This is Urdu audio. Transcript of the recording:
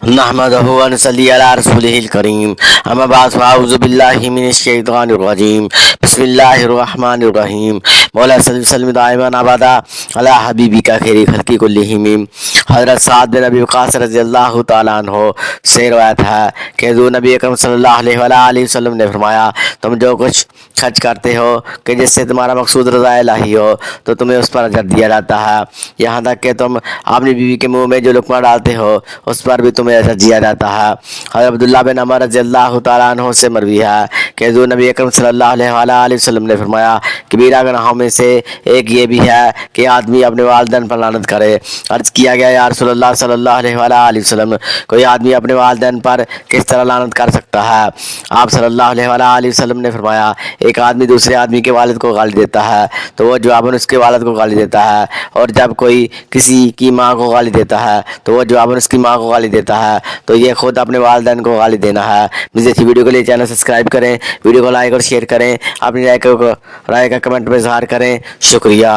نحمده ونصلي على رسوله الكريم اما بعد فاعوذ بالله من الشيطان الرجيم بسم الله الرحمن الرحیم مولا صلی وسلم دائما ابدا علی حبیبک خیر خلق کلہم۔ حضرت سعد بن ابی وقاص رضی اللہ تعالیٰ عنہ سے روایت ہے کہ حضور نبی اکرم صلی اللہ علیہ وسلم نے فرمایا، تم جو کچھ خرچ کرتے ہو کہ جس سے تمہارا مقصود رضا الہی ہو تو تمہیں اس پر اجر دیا جاتا ہے، یہاں تک کہ تم اپنی بیوی کے منہ میں جو لقمہ ڈالتے ہو اس پر بھی تمہیں اجر دیا جاتا ہے۔ حضرت عبداللہ بن عمر رضی اللہ تعالیٰ عنہ سے مروی ہے کہ حضور نبی اکرم صلی اللہ علیہ وسلم نے فرمایا، کبیرہ گناہوں میں سے ایک یہ بھی ہے کہ آدمی اپنے والدین پر لعنت کرے۔ عرض کیا گیا، یا رسول اللہ صلی اللہ علیہ وسلم، کوئی آدمی اپنے والدین پر کس طرح لعنت کر سکتا ہے؟ آپ صلی اللہ علیہ وسلم نے فرمایا، ایک آدمی دوسرے آدمی کے والد کو گالی دیتا ہے تو وہ جواباً اس کے والد کو گالی دیتا ہے، اور جب کوئی کسی کی ماں کو گالی دیتا ہے تو وہ جواباً اس کی ماں کو گالی دیتا ہے، تو یہ خود اپنے والدین کو گالی دینا ہے۔ مزید اچھی ویڈیو کے لیے چینل سبسکرائب کریں، ویڈیو کو لائک اور شیئر کریں، اپنی رائے کا کمنٹ میں اظہار کریں۔ شکریہ۔